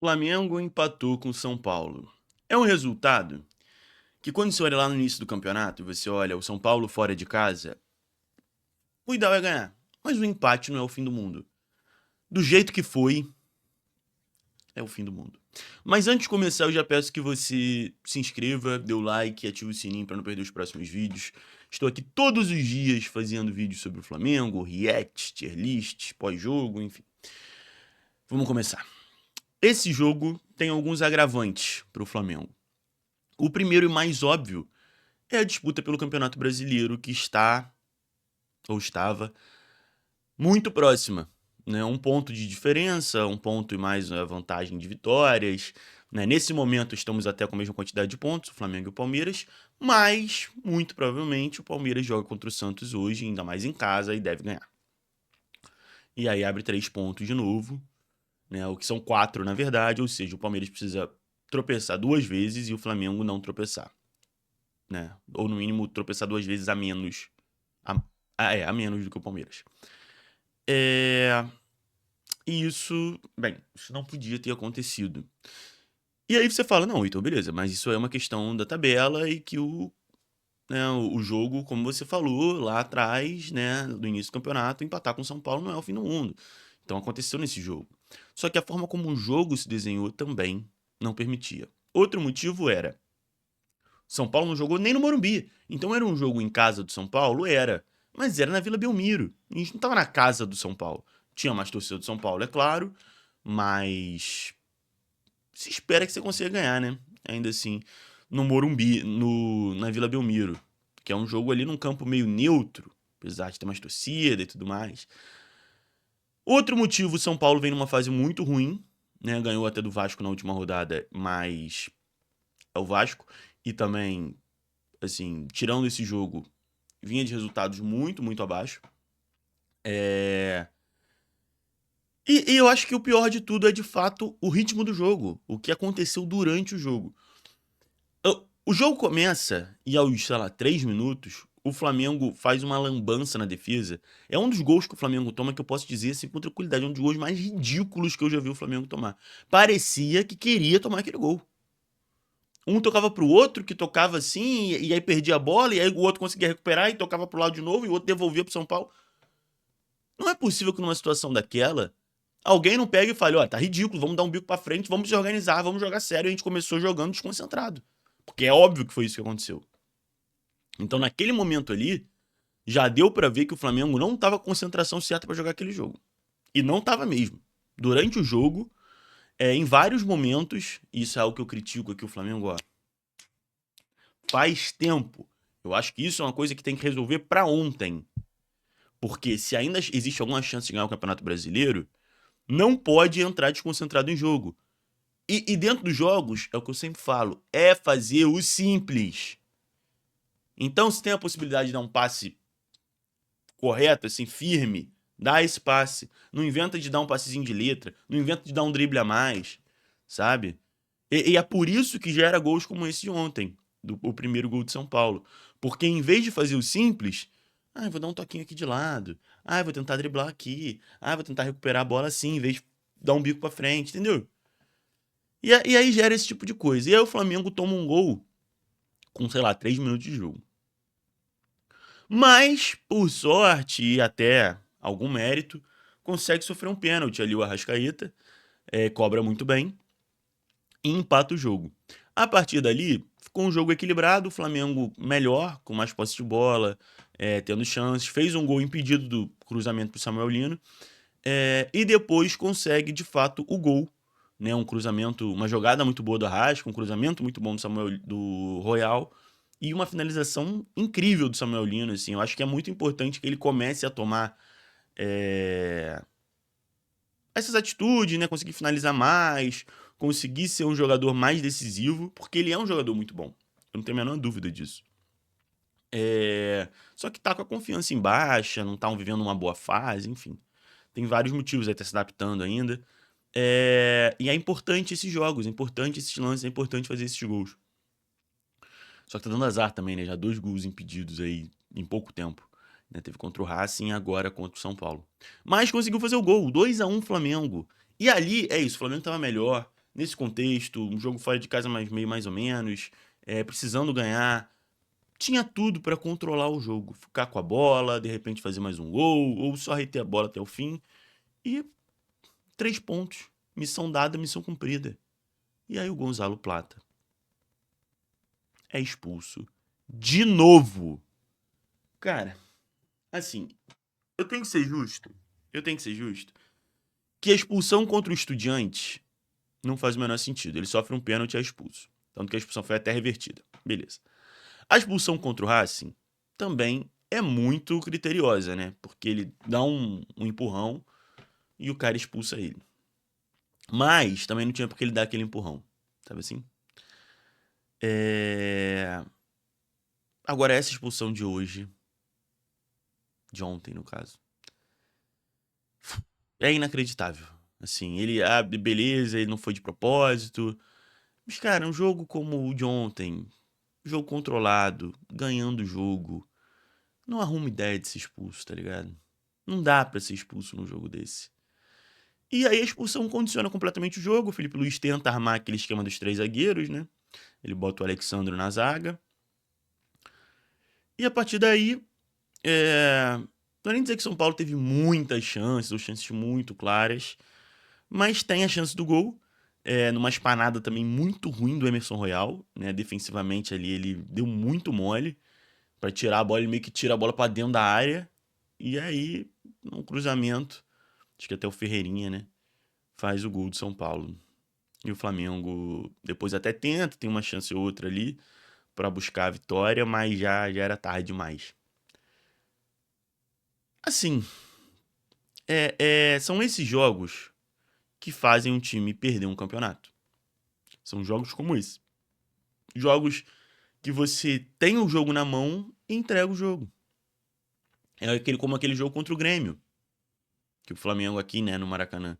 Flamengo empatou com São Paulo. É um resultado que, quando você olha lá no início do campeonato e você olha o São Paulo fora de casa, o ideal é ganhar. Mas o empate não é o fim do mundo. Do jeito que foi, é o fim do mundo. Mas antes de começar, eu já peço que você se inscreva, dê o like e ative o sininho para não perder os próximos vídeos. Estou aqui todos os dias fazendo vídeos sobre o Flamengo, react, tier list, pós-jogo, enfim. Vamos começar. Esse jogo tem alguns agravantes para o Flamengo. O primeiro e mais óbvio é a disputa pelo Campeonato Brasileiro, que está, ou estava, muito próxima. Né? Um ponto de diferença, um ponto e mais a vantagem de vitórias. Né? Nesse momento estamos até com a mesma quantidade de pontos, o Flamengo e o Palmeiras, mas, muito provavelmente, o Palmeiras joga contra o Santos hoje, ainda mais em casa, e deve ganhar. E aí abre 3 pontos de novo, né? O que são 4 na verdade, ou seja, o Palmeiras precisa tropeçar 2 vezes e o Flamengo não tropeçar. Né? Ou no mínimo tropeçar 2 vezes a menos. A menos do que o Palmeiras. E isso, bem, isso não podia ter acontecido. E aí você fala, não, então beleza, mas isso é uma questão da tabela e que o jogo, como você falou lá atrás, né, do início do campeonato, empatar com o São Paulo não é o fim do mundo. Então aconteceu nesse jogo. Só que a forma como o jogo se desenhou também não permitia. Outro motivo era São Paulo não jogou nem no Morumbi. Então era um jogo em casa do São Paulo? Era. Mas era na Vila Belmiro. A gente não tava na casa do São Paulo. Tinha mais torcida do São Paulo, é claro. Mas se espera que você consiga ganhar, né? Ainda assim, no Morumbi, na Vila Belmiro. Que é um jogo ali num campo meio neutro. Apesar de ter mais torcida e tudo mais. Outro motivo, o São Paulo vem numa fase muito ruim. Né? Ganhou até do Vasco na última rodada, mas é o Vasco. E também assim, tirando esse jogo, vinha de resultados muito, muito abaixo. É... E eu acho que o pior de tudo é, de fato, o ritmo do jogo. O que aconteceu durante o jogo. O jogo começa e aos, sei lá, 3 minutos, o Flamengo faz uma lambança na defesa. É um dos gols que o Flamengo toma que eu posso dizer assim, com tranquilidade. É um dos gols mais ridículos que eu já vi o Flamengo tomar. Parecia que queria tomar aquele gol. Um tocava pro outro, que tocava assim, e aí perdia a bola, e aí o outro conseguia recuperar e tocava pro lado de novo, e o outro devolvia pro São Paulo. Não é possível que numa situação daquela, alguém não pegue e fale, ó, tá ridículo, vamos dar um bico pra frente, vamos se organizar, vamos jogar sério, e a gente começou jogando desconcentrado. Porque é óbvio que foi isso que aconteceu. Então, naquele momento ali, já deu pra ver que o Flamengo não tava com a concentração certa pra jogar aquele jogo. E não tava mesmo. Durante o jogo, em vários momentos, isso é algo que eu critico aqui o Flamengo, ó, faz tempo. Eu acho que isso é uma coisa que tem que resolver pra ontem. Porque se ainda existe alguma chance de ganhar o Campeonato Brasileiro, não pode entrar desconcentrado em jogo. E dentro dos jogos, é o que eu sempre falo, é fazer o simples. Então, se tem a possibilidade de dar um passe correto, assim, firme, dá esse passe. Não inventa de dar um passezinho de letra, não inventa de dar um drible a mais, sabe? E é por isso que gera gols como esse de ontem, o primeiro gol de São Paulo. Porque em vez de fazer o simples, vou dar um toquinho aqui de lado, vou tentar driblar aqui, vou tentar recuperar a bola assim, em vez de dar um bico pra frente, entendeu? E aí gera esse tipo de coisa. E aí o Flamengo toma um gol com, sei lá, 3 minutos de jogo. Mas, por sorte e até algum mérito, consegue sofrer um pênalti ali o Arrascaeta, cobra muito bem e empata o jogo. A partir dali, ficou um jogo equilibrado, o Flamengo melhor, com mais posse de bola, tendo chances, fez um gol impedido do cruzamento para o Samuel Lino, e depois consegue, de fato, o gol. Né, um cruzamento, uma jogada muito boa do Arrasca, um cruzamento muito bom do Samuel, do Royal, e uma finalização incrível do Samuel Lino. Assim, eu acho que é muito importante que ele comece a tomar essas atitudes, né? Conseguir finalizar mais, conseguir ser um jogador mais decisivo, porque ele é um jogador muito bom. Eu não tenho a menor dúvida disso. Só que tá com a confiança em baixa, não tá vivendo uma boa fase, enfim. Tem vários motivos aí, tá se adaptando ainda. E é importante esses jogos, é importante esses lances, é importante fazer esses gols. Só que tá dando azar também, né? Já 2 gols impedidos aí em pouco tempo. Né? Teve contra o Racing e agora contra o São Paulo. Mas conseguiu fazer o gol, 2-1 Flamengo. E ali, é isso, o Flamengo tava melhor, nesse contexto, um jogo fora de casa mais meio mais ou menos, precisando ganhar, tinha tudo pra controlar o jogo, ficar com a bola, de repente fazer mais um gol, ou só reter a bola até o fim. E 3 pontos, missão dada, missão cumprida. E aí o Gonzalo Plata é expulso de novo. Cara, assim, eu tenho que ser justo. Eu tenho que ser justo. Que a expulsão contra o Estudiantes não faz o menor sentido. Ele sofre um pênalti e é expulso. Tanto que a expulsão foi até revertida. Beleza. A expulsão contra o Racing também é muito criteriosa, né? Porque ele dá um empurrão e o cara expulsa ele. Mas também não tinha porque ele dar aquele empurrão. Sabe assim? Agora, essa expulsão de hoje, de ontem, no caso, é inacreditável. Assim, ele, beleza, ele não foi de propósito. Mas, cara, um jogo como o de ontem, jogo controlado, ganhando o jogo, não arruma ideia de ser expulso, tá ligado? Não dá pra ser expulso num jogo desse. E aí a expulsão condiciona completamente o jogo. O Felipe Luiz tenta armar aquele esquema dos 3 zagueiros, né? Ele bota o Alexandre na zaga. E a partir daí, não é nem dizer que São Paulo teve muitas chances, ou chances muito claras, mas tem a chance do gol. Numa espanada também muito ruim do Emerson Royal, né? Defensivamente ali ele deu muito mole pra tirar a bola, ele meio que tira a bola pra dentro da área. E aí, num cruzamento, acho que até o Ferreirinha, né? Faz o gol do São Paulo. E o Flamengo depois até tenta, tem uma chance ou outra ali pra buscar a vitória, mas já era tarde demais. Assim, são esses jogos que fazem um time perder um campeonato. São jogos como esse. Jogos que você tem o jogo na mão e entrega o jogo. Como aquele jogo contra o Grêmio. Que o Flamengo aqui, né, no Maracanã.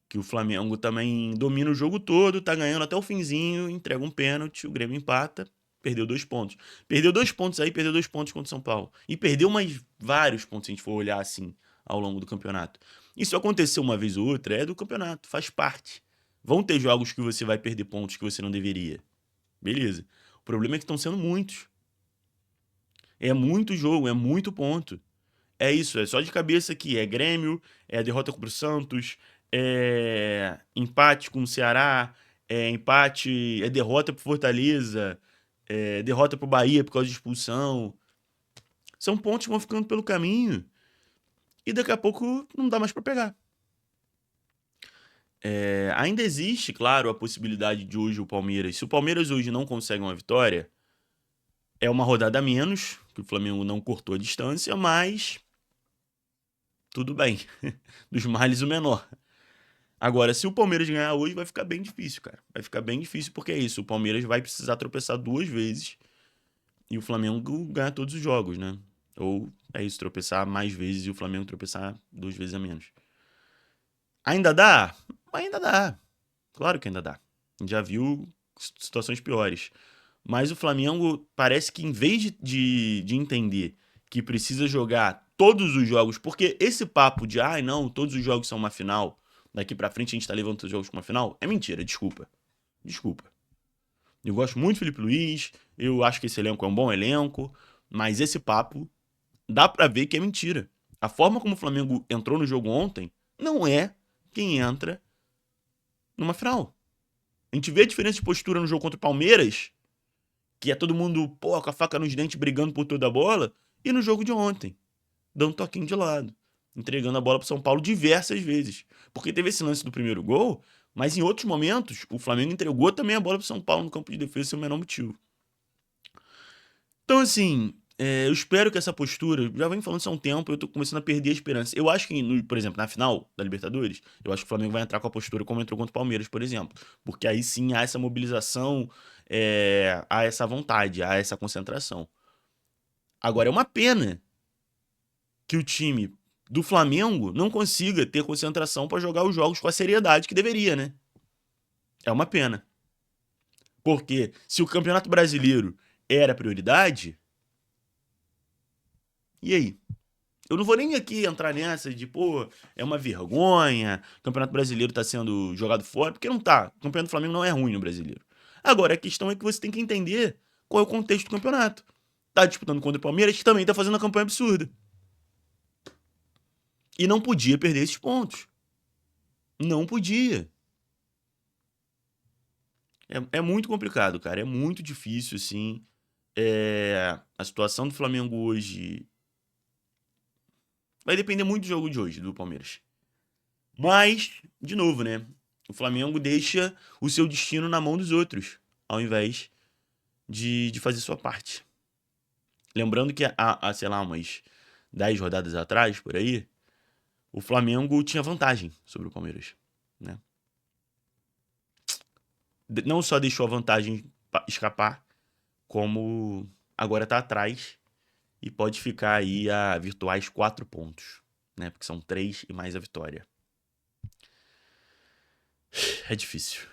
Que o Flamengo também domina o jogo todo, tá ganhando até o finzinho, entrega um pênalti, o Grêmio empata, perdeu 2 pontos. Perdeu 2 pontos aí, perdeu 2 pontos contra o São Paulo. E perdeu mais vários pontos, se a gente for olhar assim, ao longo do campeonato. Isso aconteceu uma vez ou outra, é do campeonato, faz parte. Vão ter jogos que você vai perder pontos que você não deveria. Beleza. O problema é que estão sendo muitos. É muito jogo, é muito ponto. É isso, é só de cabeça aqui. É Grêmio, é a derrota contra o Santos, é empate com o Ceará, é empate, é derrota pro Fortaleza, é derrota pro Bahia por causa de expulsão. São pontos que vão ficando pelo caminho e daqui a pouco não dá mais pra pegar. Ainda existe, claro, a possibilidade de hoje o Palmeiras. Se o Palmeiras hoje não consegue uma vitória, é uma rodada a menos, que o Flamengo não cortou a distância, mas tudo bem. Dos males o menor. Agora, se o Palmeiras ganhar hoje, vai ficar bem difícil, cara. Vai ficar bem difícil porque é isso. O Palmeiras vai precisar tropeçar 2 vezes e o Flamengo ganha todos os jogos, né? Ou é isso, tropeçar mais vezes e o Flamengo tropeçar 2 vezes a menos. Ainda dá? Ainda dá. Claro que ainda dá. A gente já viu situações piores. Mas o Flamengo parece que, em vez de entender que precisa jogar todos os jogos, porque esse papo de, não, todos os jogos são uma final, daqui pra frente a gente tá levando todos os jogos com uma final, é mentira, desculpa. Desculpa. Eu gosto muito do Felipe Luiz, eu acho que esse elenco é um bom elenco, mas esse papo dá pra ver que é mentira. A forma como o Flamengo entrou no jogo ontem não é quem entra numa final. A gente vê a diferença de postura no jogo contra o Palmeiras, que é todo mundo, pô, com a faca nos dentes brigando por toda a bola, e no jogo de ontem, dando um toquinho de lado, entregando a bola pro São Paulo diversas vezes. Porque teve esse lance do primeiro gol, mas em outros momentos o Flamengo entregou também a bola pro São Paulo no campo de defesa sem o menor motivo. Então, assim, eu espero que essa postura, já vem falando isso há um tempo, eu tô começando a perder a esperança. Eu acho que, por exemplo, na final da Libertadores, eu acho que o Flamengo vai entrar com a postura como entrou contra o Palmeiras, por exemplo. Porque aí sim há essa mobilização, há essa vontade, há essa concentração. Agora, é uma pena que o time do Flamengo não consiga ter concentração pra jogar os jogos com a seriedade que deveria, né? É uma pena. Porque se o Campeonato Brasileiro era prioridade, e aí? Eu não vou nem aqui entrar nessa de, pô, é uma vergonha, o Campeonato Brasileiro tá sendo jogado fora, porque não tá. O Campeonato do Flamengo não é ruim no Brasileiro. Agora, a questão é que você tem que entender qual é o contexto do campeonato. Tá disputando contra o Palmeiras, que também tá fazendo uma campanha absurda. E não podia perder esses pontos. Não podia. É muito complicado, cara. É muito difícil, assim. A situação do Flamengo hoje vai depender muito do jogo de hoje, do Palmeiras. Mas, de novo, né? O Flamengo deixa o seu destino na mão dos outros, ao invés de fazer sua parte. Lembrando que sei lá, umas 10 rodadas atrás, por aí, o Flamengo tinha vantagem sobre o Palmeiras, né? Não só deixou a vantagem escapar, como agora tá atrás e pode ficar aí a virtuais 4 pontos, né? Porque são 3 e mais a vitória. É difícil.